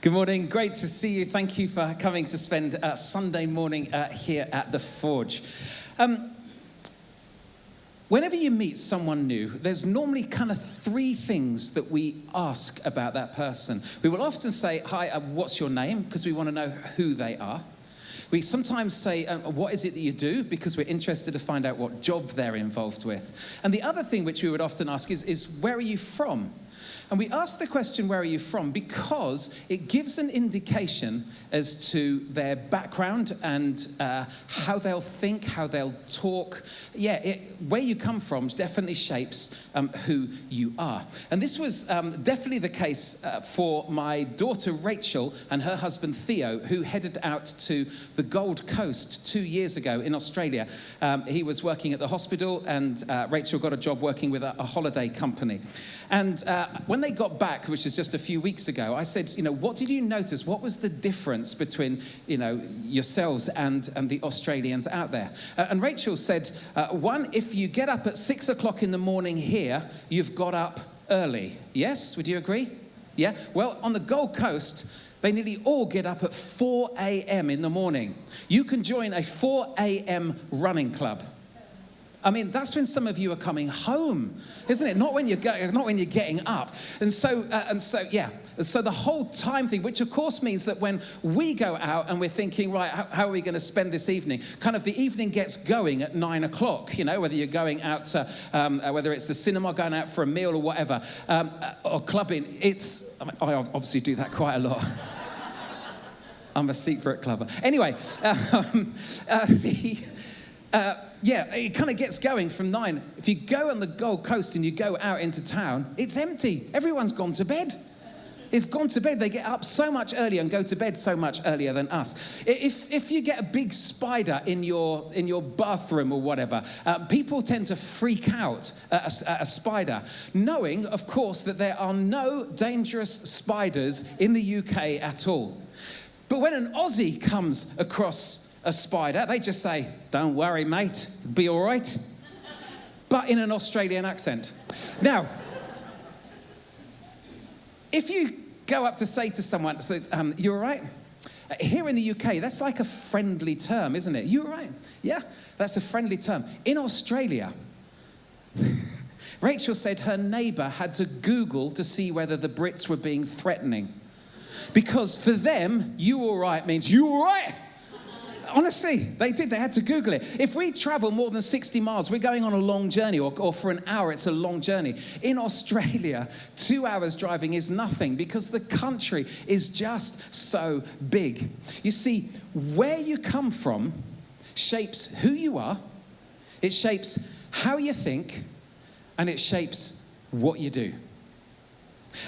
Good morning. Great to see you. Thank you for coming to spend Sunday morning here at the Forge. Whenever you meet someone new, there's normally kind of three things that we ask about that person. We will often say, hi, what's your name? Because we want to know who they are. We sometimes say, what is it that you do? Because we're interested to find out what job they're involved with. And the other thing which we would often ask is where are you from? And we ask the question, where are you from? Because it gives an indication as to their background and how they'll think, how they'll talk. Where you come from definitely shapes who you are. And this was definitely the case for my daughter Rachel and her husband Theo, who headed out to the Gold Coast 2 years ago in Australia. He was working at the hospital, and Rachel got a job working with a holiday company. And when they got back, which is just a few weeks ago, I said, what did you notice? What was the difference between, yourselves and the Australians out there? And Rachel said, one, if you get up at 6 o'clock in the morning here, you've got up early. Yes? Would you agree? Yeah? Well, on the Gold Coast, they nearly all get up at 4 a.m. in the morning. You can join a 4 a.m. running club. I mean, that's when some of you are coming home, isn't it? Not when you're getting up. And so the whole time thing, which of course means that when we go out and we're thinking, right, how are we going to spend this evening? Kind of the evening gets going at 9 o'clock, whether you're going out to, whether it's the cinema, going out for a meal or whatever, or clubbing. I obviously do that quite a lot. I'm a secret clubber. Anyway, it kind of gets going from 9. If you go on the Gold Coast and you go out into town, it's empty. Everyone's gone to bed. They've gone to bed. They get up so much earlier and go to bed so much earlier than us. If you get a big spider in your bathroom or whatever, people tend to freak out at a spider, knowing, of course, that there are no dangerous spiders in the UK at all. But when an Aussie comes across a spider, they just say, don't worry, mate, it'll be all right. But in an Australian accent. Now, if you go up to say to someone, you all right? Here in the UK, that's like a friendly term, isn't it? You all right? Yeah, that's a friendly term. In Australia, Rachel said her neighbour had to Google to see whether the Brits were being threatening. Because for them, you all right means you all right. Honestly, they did. They had to Google it. If we travel more than 60 miles, we're going on a long journey, or for an hour, it's a long journey. In Australia, 2 hours driving is nothing because the country is just so big. You see, where you come from shapes who you are, it shapes how you think, and it shapes what you do.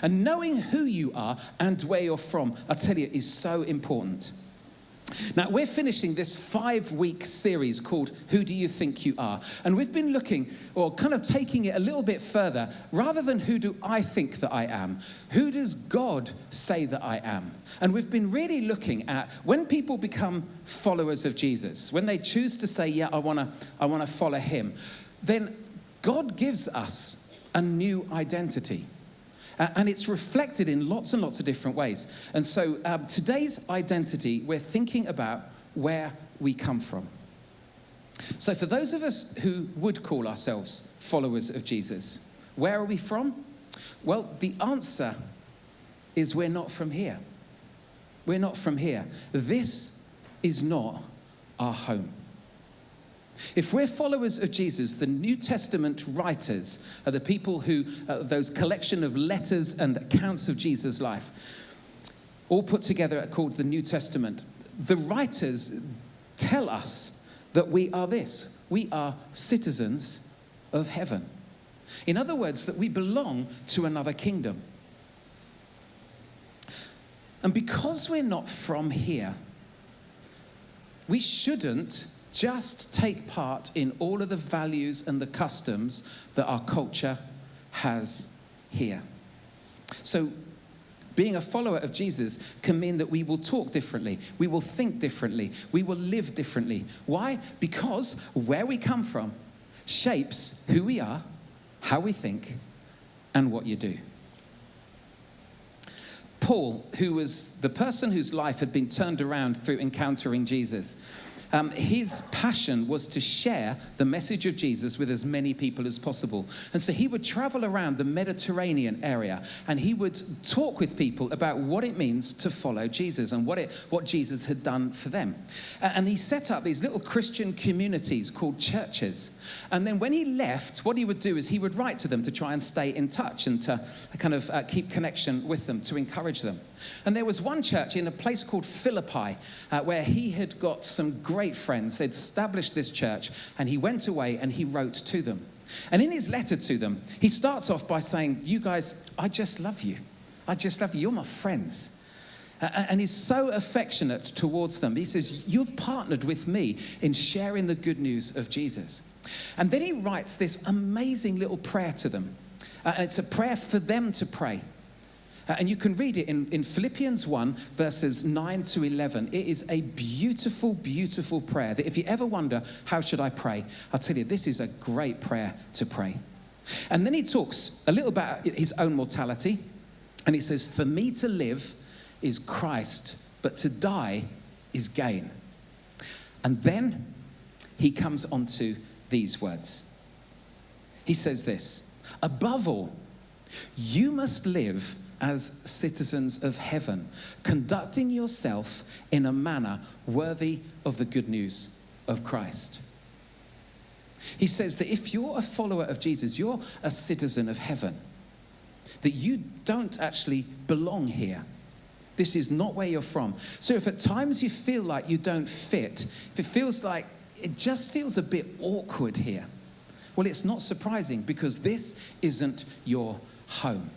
And knowing who you are and where you're from, I tell you, is so important. Now, we're finishing this 5-week series called Who Do You Think You Are? And we've been looking, or kind of taking it a little bit further, rather than who do I think that I am, who does God say that I am? And we've been really looking at when people become followers of Jesus, when they choose to say, yeah, I want to follow him, then God gives us a new identity. And it's reflected in lots and lots of different ways. And so today's identity, we're thinking about where we come from. So for those of us who would call ourselves followers of Jesus, where are we from? Well, the answer is we're not from here. We're not from here. This is not our home. If we're followers of Jesus, the New Testament writers are the people who, those collection of letters and accounts of Jesus' life, all put together called the New Testament. The writers tell us that we are this. We are citizens of heaven. In other words, that we belong to another kingdom. And because we're not from here, we shouldn't just take part in all of the values and the customs that our culture has here. So being a follower of Jesus can mean that we will talk differently, we will think differently, we will live differently. Why? Because where we come from shapes who we are, how we think, and what you do. Paul, who was the person whose life had been turned around through encountering Jesus, his passion was to share the message of Jesus with as many people as possible. And so he would travel around the Mediterranean area and he would talk with people about what it means to follow Jesus and what Jesus had done for them. And he set up these little Christian communities called churches. And then when he left, what he would do is he would write to them to try and stay in touch and to kind of keep connection with them, to encourage them. And there was one church in a place called Philippi where he had got some great friends. They'd established this church, and he went away and he wrote to them. And in his letter to them, he starts off by saying, "You guys, I just love you. I just love you. You're my friends." And he's so affectionate towards them. He says, "You've partnered with me in sharing the good news of Jesus." And then he writes this amazing little prayer to them. And it's a prayer for them to pray. And you can read it in Philippians 1, verses 9 to 11. It is a beautiful, beautiful prayer that if you ever wonder, how should I pray? I'll tell you, this is a great prayer to pray. And then he talks a little about his own mortality. And he says, "For me to live is Christ, but to die is gain." And then he comes onto these words. He says this, "Above all, you must live as citizens of heaven, conducting yourself in a manner worthy of the good news of Christ." He says that if you're a follower of Jesus, you're a citizen of heaven, that you don't actually belong here. This is not where you're from. So if at times you feel like you don't fit, if it feels like it just feels a bit awkward here, well, it's not surprising because this isn't your home.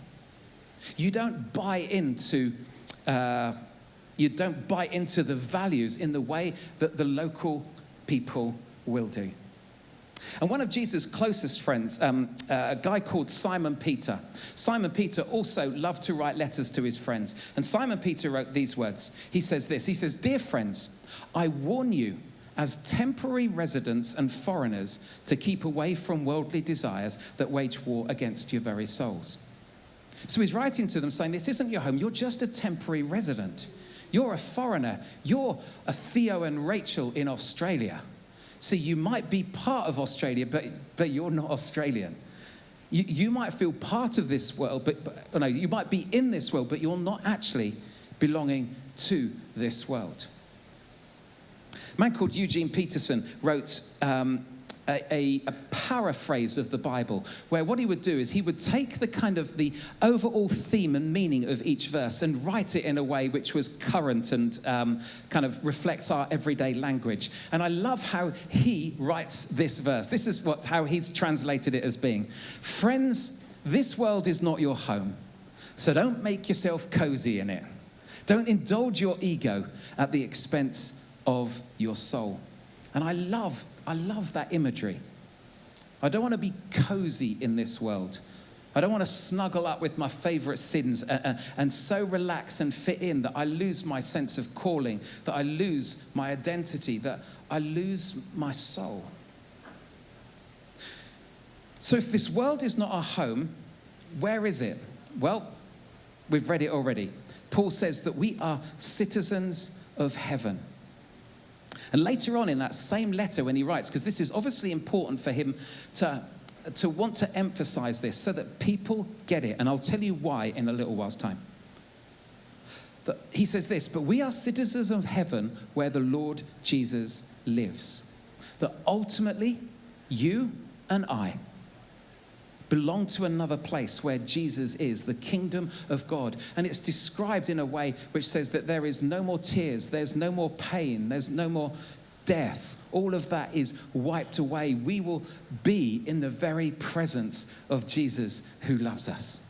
You don't buy into the values in the way that the local people will do. And one of Jesus' closest friends, a guy called Simon Peter. Simon Peter also loved to write letters to his friends. And Simon Peter wrote these words. He says this, he says, "Dear friends, I warn you as temporary residents and foreigners to keep away from worldly desires that wage war against your very souls." So he's writing to them saying, this isn't your home. You're just a temporary resident. You're a foreigner. You're a Theo and Rachel in Australia. So you might be part of Australia, but you're not Australian. You might feel part of this world, but you might be in this world, but you're not actually belonging to this world. A man called Eugene Peterson wrote a paraphrase of the Bible, where what he would do is he would take the kind of the overall theme and meaning of each verse and write it in a way which was current and kind of reflects our everyday language. And I love how he writes this verse. This is how he's translated it as being. "Friends, this world is not your home, so don't make yourself cozy in it. Don't indulge your ego at the expense of your soul." And I love that imagery. I don't want to be cozy in this world. I don't want to snuggle up with my favorite sins and so relax and fit in that I lose my sense of calling, that I lose my identity, that I lose my soul. So if this world is not our home, where is it? Well, we've read it already. Paul says that we are citizens of heaven. And later on in that same letter when he writes, because this is obviously important for him to want to emphasize this so that people get it. And I'll tell you why in a little while's time. But he says this, "But we are citizens of heaven where the Lord Jesus lives." That ultimately you and I belong to another place where Jesus is, the kingdom of God. And it's described in a way which says that there is no more tears, there's no more pain, there's no more death. All of that is wiped away. We will be in the very presence of Jesus who loves us.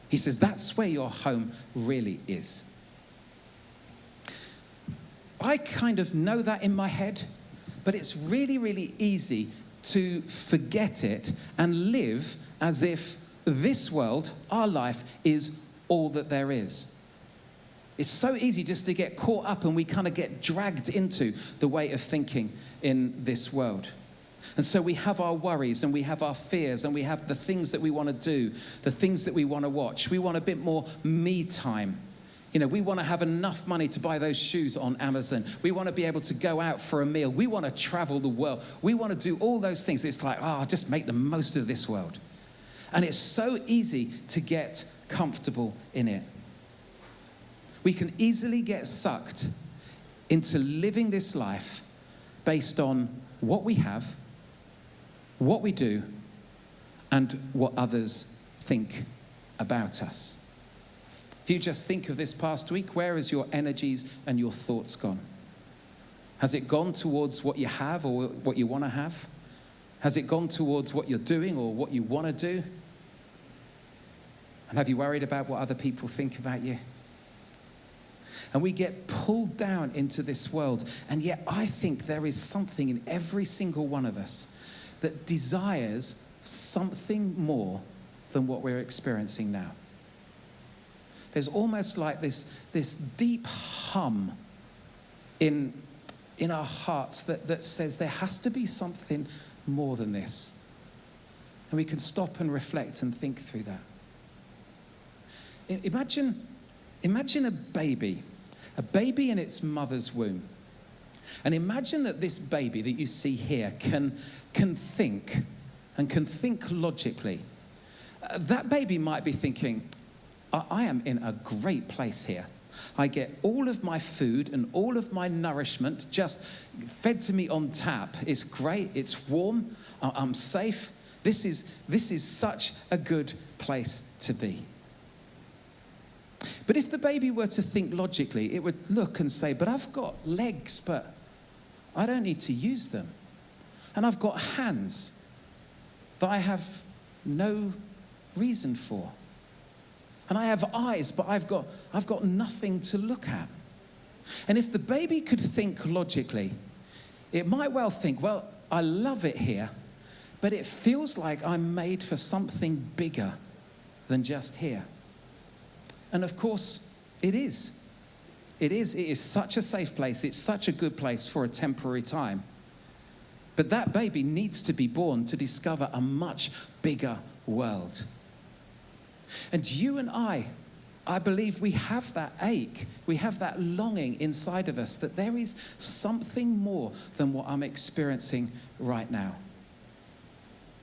He says that's where your home really is. I kind of know that in my head, but it's really, really easy to forget it and live as if this world, our life, is all that there is. It's so easy just to get caught up and we kind of get dragged into the way of thinking in this world. And so we have our worries and we have our fears and we have the things that we want to do, the things that we want to watch. We want a bit more me time. We want to have enough money to buy those shoes on Amazon. We want to be able to go out for a meal. We want to travel the world. We want to do all those things. It's like, just make the most of this world. And it's so easy to get comfortable in it. We can easily get sucked into living this life based on what we have, what we do, and what others think about us. If you just think of this past week, where has your energies and your thoughts gone? Has it gone towards what you have or what you want to have? Has it gone towards what you're doing or what you want to do? And have you worried about what other people think about you? And we get pulled down into this world. And yet I think there is something in every single one of us that desires something more than what we're experiencing now. There's almost like this deep hum in our hearts that says there has to be something more than this. And we can stop and reflect and think through that. Imagine a baby in its mother's womb. And imagine that this baby that you see here can think and can think logically. That baby might be thinking, I am in a great place here. I get all of my food and all of my nourishment just fed to me on tap. It's great, it's warm, I'm safe. This is such a good place to be. But if the baby were to think logically, it would look and say, but I've got legs, but I don't need to use them. And I've got hands that I have no reason for. And I have eyes, but I've got nothing to look at. And if the baby could think logically, it might well think, well, I love it here, but it feels like I'm made for something bigger than just here. And of course, it is. It is such a safe place. It's such a good place for a temporary time. But that baby needs to be born to discover a much bigger world. And you and I believe we have that ache, we have that longing inside of us that there is something more than what I'm experiencing right now.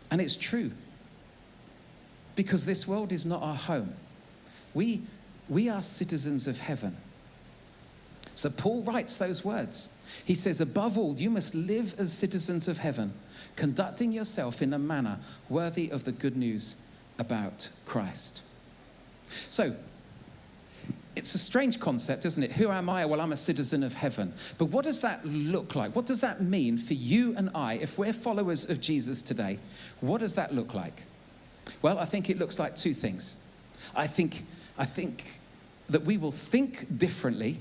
And it's true, because this world is not our home. We are citizens of heaven. So Paul writes those words. He says, above all, you must live as citizens of heaven, conducting yourself in a manner worthy of the good news about Christ. So, it's a strange concept, isn't it? Who am I? Well, I'm a citizen of heaven. But what does that look like? What does that mean for you and I? If we're followers of Jesus today, what does that look like? Well, I think it looks like two things. I think that we will think differently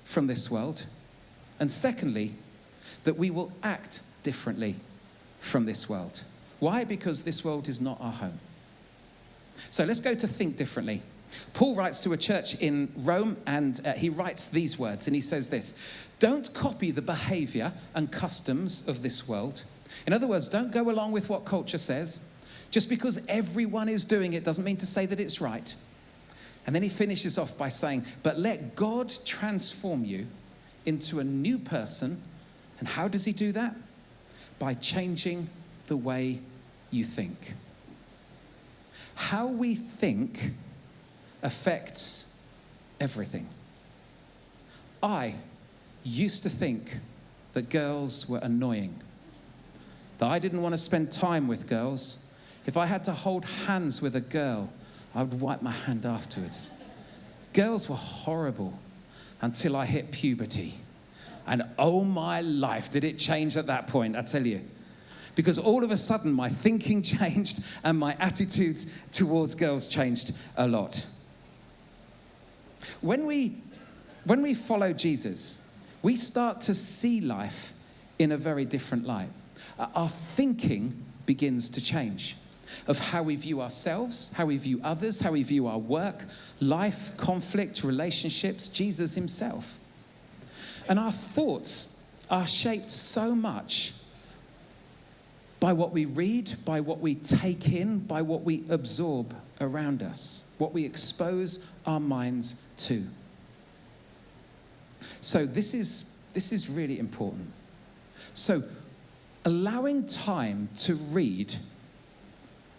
from this world. And secondly, that we will act differently from this world. Why? Because this world is not our home. So let's go to think differently. Paul writes to a church in Rome, and he writes these words, and he says this: don't copy the behavior and customs of this world. In other words, don't go along with what culture says. Just because everyone is doing it doesn't mean to say that it's right. And then he finishes off by saying, but let God transform you into a new person. And how does he do that? By changing the way you think. How we think affects everything. I used to think that girls were annoying, that I didn't want to spend time with girls. If I had to hold hands with a girl, I would wipe my hand afterwards. Girls were horrible until I hit puberty. And oh my life, did it change at that point, I tell you. Because all of a sudden my thinking changed and my attitudes towards girls changed a lot. When we follow Jesus, we start to see life in a very different light. Our thinking begins to change, of how we view ourselves, how we view others, how we view our work, life, conflict, relationships, Jesus himself. And our thoughts are shaped so much by what we read, by what we take in, by what we absorb around us, what we expose our minds to. So this is really important. So allowing time to read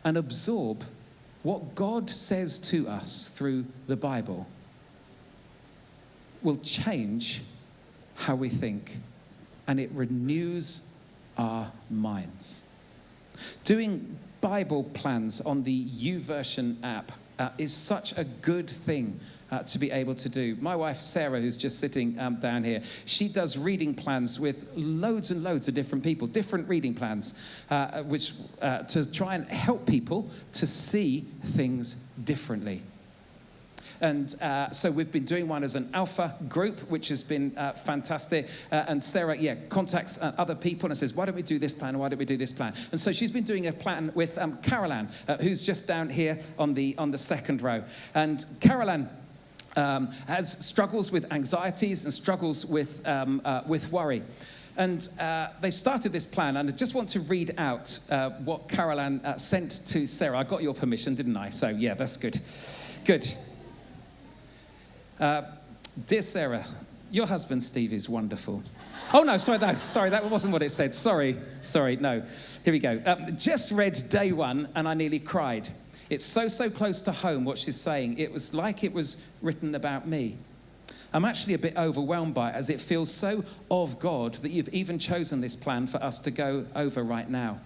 and absorb what God says to us through the Bible will change how we think, and it renews our minds. Doing Bible plans on the YouVersion app is such a good thing to be able to do. My wife, Sarah, who's just sitting down here, she does reading plans with loads and loads of different people, different reading plans, which to try and help people to see things differently. And so we've been doing one as an alpha group, which has been fantastic. And Sarah, contacts other people and says, why don't we do this plan? Why don't we do this plan? And so she's been doing a plan with Caroline, who's just down here on the second row. And Caroline has struggles with anxieties and struggles with worry. And they started this plan, and I just want to read out what Caroline sent to Sarah. I got your permission, didn't I? So, yeah, that's good. Good. Dear Sarah, your husband Steve is wonderful. Oh, no, sorry, that wasn't what it said. Sorry, no. Here we go. Just read day one, and I nearly cried. It's so close to home what she's saying. It was like it was written about me. I'm actually a bit overwhelmed by it, as it feels so of God that you've even chosen this plan for us to go over right now.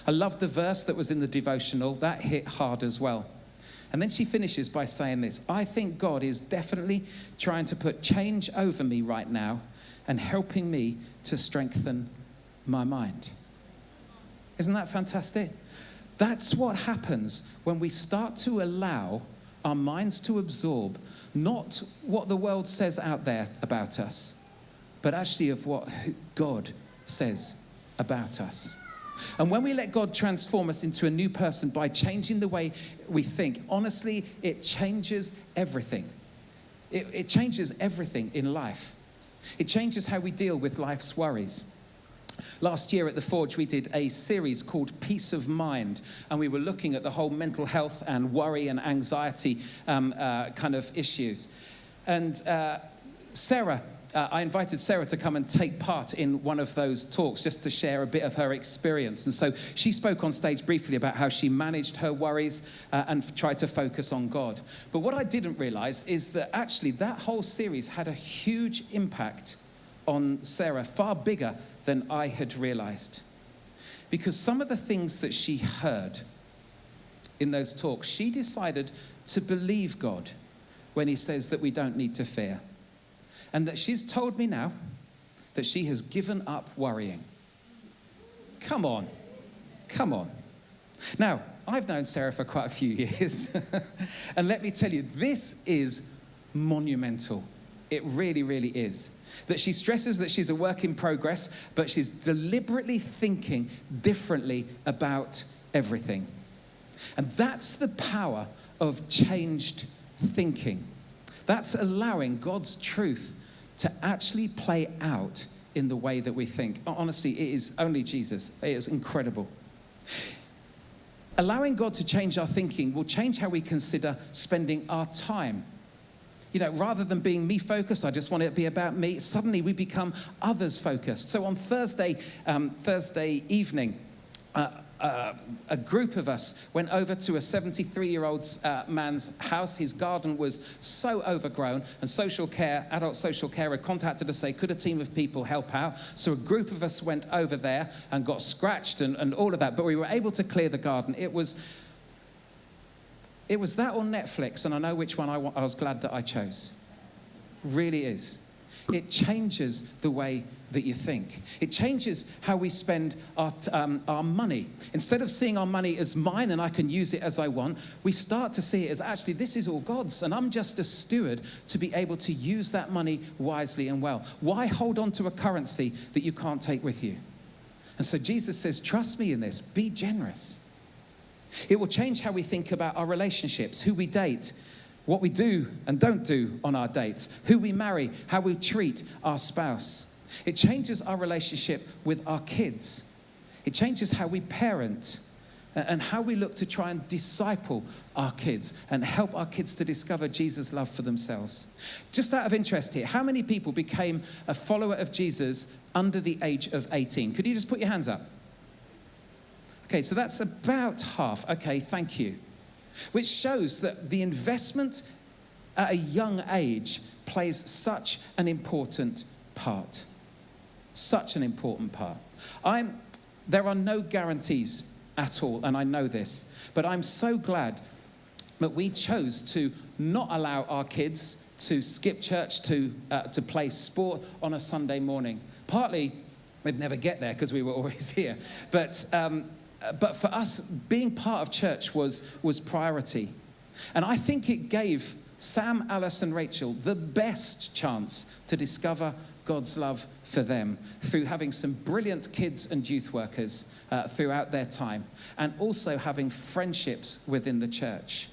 I loved the verse that was in the devotional. That hit hard as well. And then she finishes by saying this: I think God is definitely trying to put change over me right now and helping me to strengthen my mind. Isn't that fantastic? That's what happens when we start to allow our minds to absorb not what the world says out there about us, but actually of what God says about us. And when we let God transform us into a new person by changing the way we think, honestly, it changes everything. It changes everything in life. It changes how we deal with life's worries. Last year at the Forge, we did a series called Peace of Mind, and we were looking at the whole mental health and worry and anxiety kind of issues. And I invited Sarah to come and take part in one of those talks just to share a bit of her experience. And so she spoke on stage briefly about how she managed her worries and tried to focus on God. But what I didn't realize is that actually that whole series had a huge impact on Sarah, far bigger than I had realized. Because some of the things that she heard in those talks, she decided to believe God when he says that we don't need to fear. And that she's told me now that she has given up worrying. Come on. Now, I've known Sarah for quite a few years. And let me tell you, this is monumental. It really, really is. That she stresses that she's a work in progress, but she's deliberately thinking differently about everything. And that's the power of changed thinking. That's allowing God's truth to actually play out in the way that we think. Honestly, it is only Jesus. It is incredible. Allowing God to change our thinking will change how we consider spending our time. You know, rather than being me-focused, I just want it to be about me, suddenly we become others-focused. So on Thursday evening, a group of us went over to a 73-year-old man's house. His garden was so overgrown, and adult social care had contacted us to say, could a team of people help out? So a group of us went over there and got scratched and all of that, but we were able to clear the garden. It was that on Netflix, and I know which one I was glad that I chose. Really is. It changes the way that you think. It changes how we spend our money. Instead of seeing our money as mine and I can use it as I want, we start to see it as actually this is all God's, and I'm just a steward to be able to use that money wisely and well. Why hold on to a currency that you can't take with you? And so Jesus says, trust me in this, be generous. It will change how we think about our relationships, who we date, what we do and don't do on our dates, who we marry, how we treat our spouse. It changes our relationship with our kids. It changes how we parent, and how we look to try and disciple our kids and help our kids to discover Jesus' love for themselves. Just out of interest here, how many people became a follower of Jesus under the age of 18? Could you just put your hands up? Okay, so that's about half. Okay, thank you. Which shows that the investment at a young age plays such an important part. Such an important part. There are no guarantees at all, and I know this, but I'm so glad that we chose to not allow our kids to skip church to play sport on a Sunday morning. Partly, we'd never get there because we were always here, but for us, being part of church was priority. And I think it gave Sam, Alice, and Rachel the best chance to discover God's love for them through having some brilliant kids and youth workers throughout their time, and also having friendships within the church.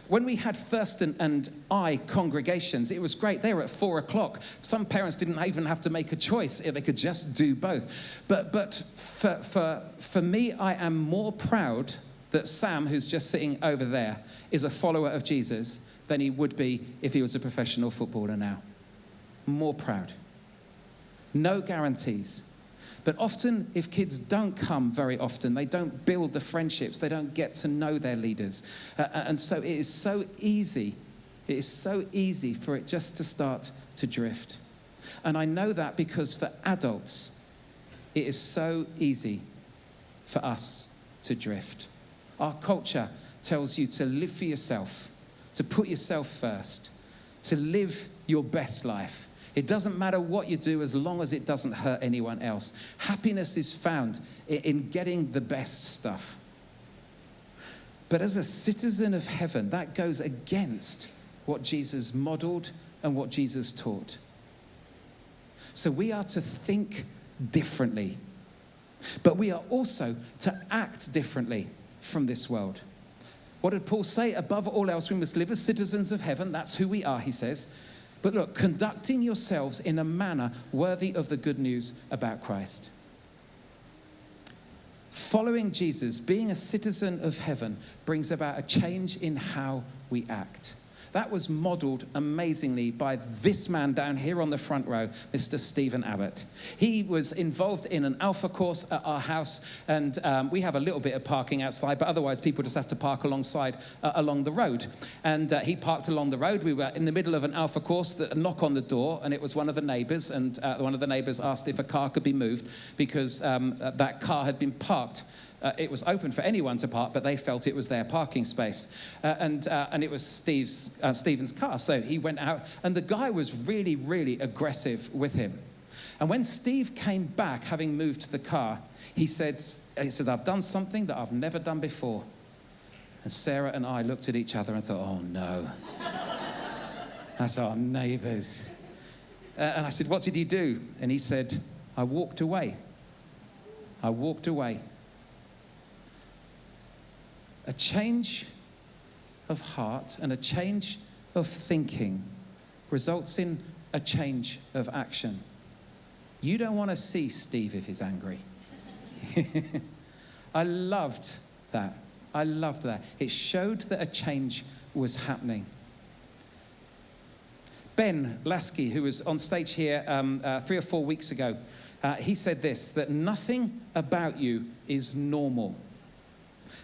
When we had Thurston and I congregations, it was great. They were at 4 o'clock. Some parents didn't even have to make a choice. They could just do both. But for me, I am more proud that Sam, who's just sitting over there, is a follower of Jesus than he would be if he was a professional footballer now. More proud. No guarantees. But often, if kids don't come very often, they don't build the friendships, they don't get to know their leaders. And so it is so easy for it just to start to drift. And I know that because for adults, it is so easy for us to drift. Our culture tells you to live for yourself, to put yourself first, to live your best life. It doesn't matter what you do as long as it doesn't hurt anyone else. Happiness is found in getting the best stuff. But as a citizen of heaven, that goes against what Jesus modeled and what Jesus taught. So we are to think differently, but we are also to act differently from this world. What did Paul say? Above all else, we must live as citizens of heaven. That's who we are, he says. But look, conducting yourselves in a manner worthy of the good news about Christ. Following Jesus, being a citizen of heaven, brings about a change in how we act. That was modeled amazingly by this man down here on the front row, Mr. Stephen Abbott. He was involved in an Alpha course at our house, and we have a little bit of parking outside, but otherwise people just have to park alongside, along the road. And he parked along the road. We were in the middle of an Alpha course, a knock on the door, and it was one of the neighbours, and one of the neighbours asked if a car could be moved because that car had been parked. It was open for anyone to park, but they felt it was their parking space. And it was Stephen's car. So he went out, and the guy was really, really aggressive with him. And when Steve came back, having moved the car, he said, I've done something that I've never done before. And Sarah and I looked at each other and thought, oh no, that's our neighbours. And I said, what did you do? And he said, I walked away. I walked away. A change of heart and a change of thinking results in a change of action. You don't want to see Steve if he's angry. I loved that. I loved that. It showed that a change was happening. Ben Lasky, who was on stage here 3 or 4 weeks ago, he said this, that nothing about you is normal.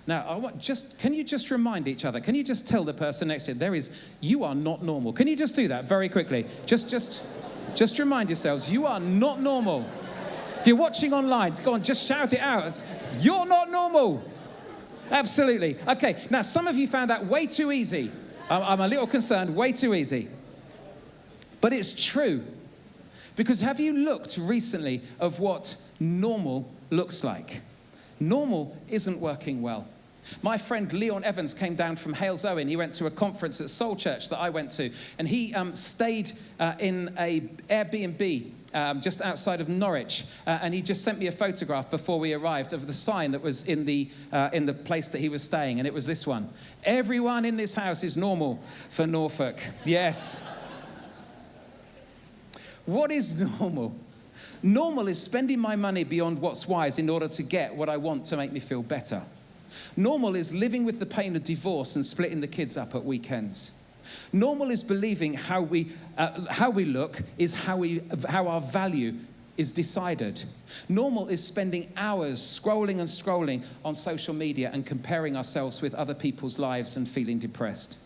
Now, can you just remind each other? Can you just tell the person next to you, you are not normal. Can you just do that very quickly? Just remind yourselves, you are not normal. If you're watching online, go on, just shout it out. You're not normal. Absolutely. Okay, now some of you found that way too easy. I'm a little concerned, way too easy. But it's true. Because have you looked recently of what normal looks like? Normal isn't working well. My friend Leon Evans came down from Hales Owen. He went to a conference at Soul Church that I went to, and he stayed in a Airbnb just outside of Norwich, and he just sent me a photograph before we arrived of the sign that was in the place that he was staying, and it was this one: everyone in this house is normal for Norfolk. Yes. What is normal? Normal is spending my money beyond what's wise in order to get what I want to make me feel better. Normal is living with the pain of divorce and splitting the kids up at weekends. Normal is believing how we look is how our value is decided. Normal is spending hours scrolling on social media and comparing ourselves with other people's lives and feeling depressed.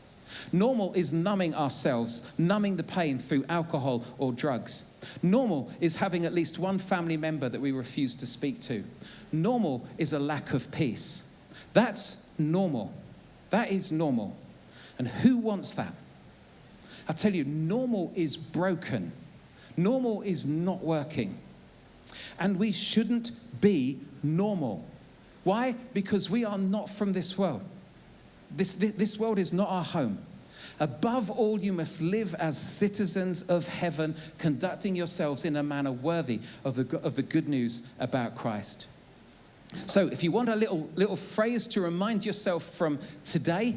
Normal is numbing ourselves, numbing the pain through alcohol or drugs. Normal is having at least one family member that we refuse to speak to. Normal is a lack of peace. That's normal. That is normal. And who wants that? I tell you, normal is broken. Normal is not working. And we shouldn't be normal. Why? Because we are not from this world. This world is not our home. Above all, you must live as citizens of heaven, conducting yourselves in a manner worthy of the good news about Christ. So if you want a little phrase to remind yourself from today,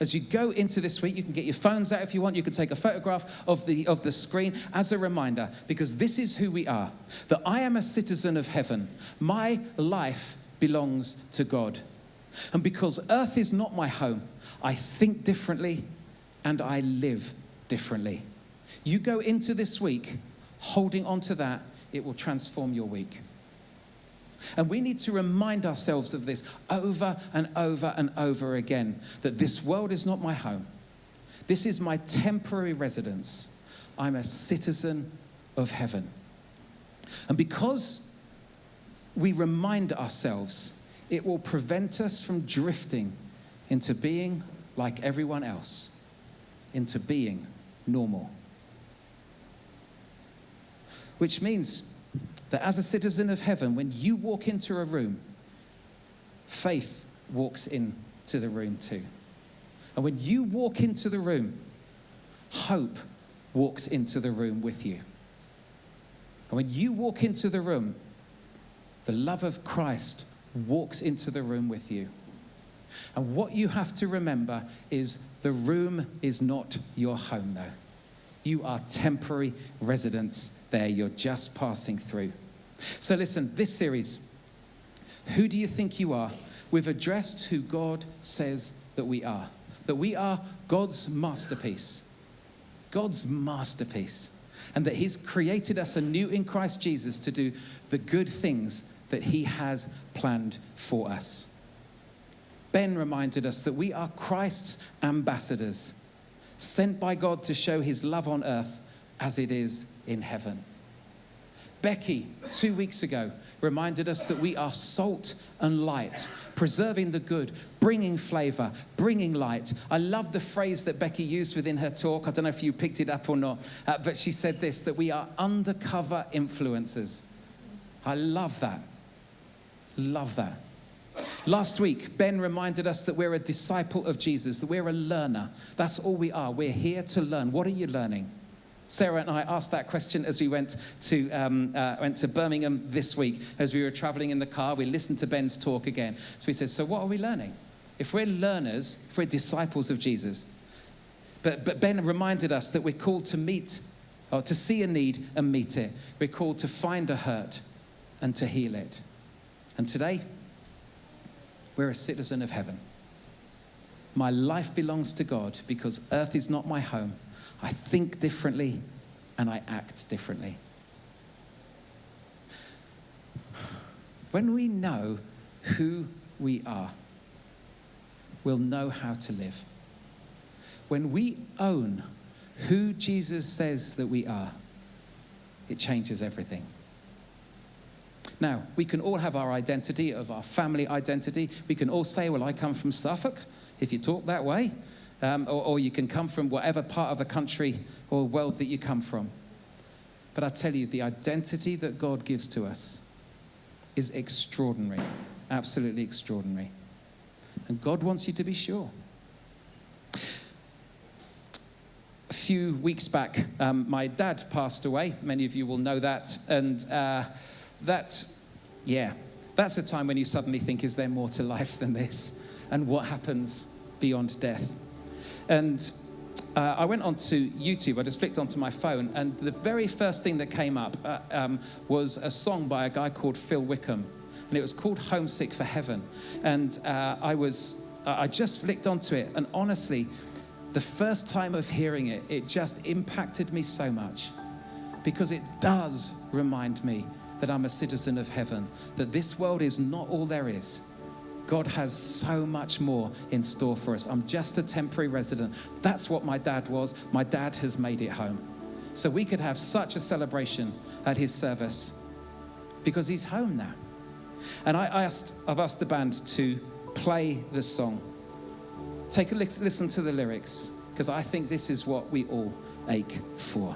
as you go into this week, you can get your phones out if you want. You can take a photograph of the screen as a reminder, because this is who we are. That I am a citizen of heaven. My life belongs to God. And because earth is not my home, I think differently and I live differently. You go into this week holding on to that, it will transform your week. And we need to remind ourselves of this over and over and over again, that this world is not my home. This is my temporary residence. I'm a citizen of heaven. And because we remind ourselves, it will prevent us from drifting into being like everyone else, into being normal. Which means that as a citizen of heaven, when you walk into a room, faith walks into the room too. And when you walk into the room, hope walks into the room with you. And when you walk into the room, the love of Christ walks into the room with you. And what you have to remember is the room is not your home, though. You are temporary residents there. You're just passing through. So listen, this series, Who Do You Think You Are? We've addressed who God says that we are. That we are God's masterpiece. God's masterpiece. And that he's created us anew in Christ Jesus to do the good things that he has planned for us. Ben reminded us that we are Christ's ambassadors, sent by God to show his love on earth as it is in heaven. Becky, 2 weeks ago, reminded us that we are salt and light, preserving the good, bringing flavor, bringing light. I love the phrase that Becky used within her talk. I don't know if you picked it up or not, but she said this, that we are undercover influencers. I love that. Love that. Last week, Ben reminded us that we're a disciple of Jesus, that we're a learner. That's all we are. We're here to learn. What are you learning? Sarah and I asked that question as we went to Birmingham this week. As we were traveling in the car, we listened to Ben's talk again. So we said, so what are we learning? If we're learners, if we're disciples of Jesus. But Ben reminded us that we're called to meet, or to see a need and meet it. We're called to find a hurt and to heal it. And today, we're a citizen of heaven. My life belongs to God because earth is not my home. I think differently and I act differently. When we know who we are, we'll know how to live. When we own who Jesus says that we are, it changes everything. Now, we can all have our identity, of our family identity. We can all say, well, I come from Suffolk, if you talk that way. Or you can come from whatever part of the country or world that you come from. But I tell you, the identity that God gives to us is extraordinary, absolutely extraordinary. And God wants you to be sure. A few weeks back, my dad passed away. Many of you will know that. And that's a time when you suddenly think, is there more to life than this? And what happens beyond death? And I went onto YouTube. I just clicked onto my phone, and the very first thing that came up was a song by a guy called Phil Wickham. and it was called Homesick for Heaven. And I just flicked onto it, and honestly, the first time of hearing it, it just impacted me so much, because it does remind me that I'm a citizen of heaven, that this world is not all there is. God has so much more in store for us. I'm just a temporary resident. That's what my dad was. My dad has made it home. So we could have such a celebration at his service because he's home now. And I've asked the band to play the song. Take a listen to the lyrics, because I think this is what we all ache for.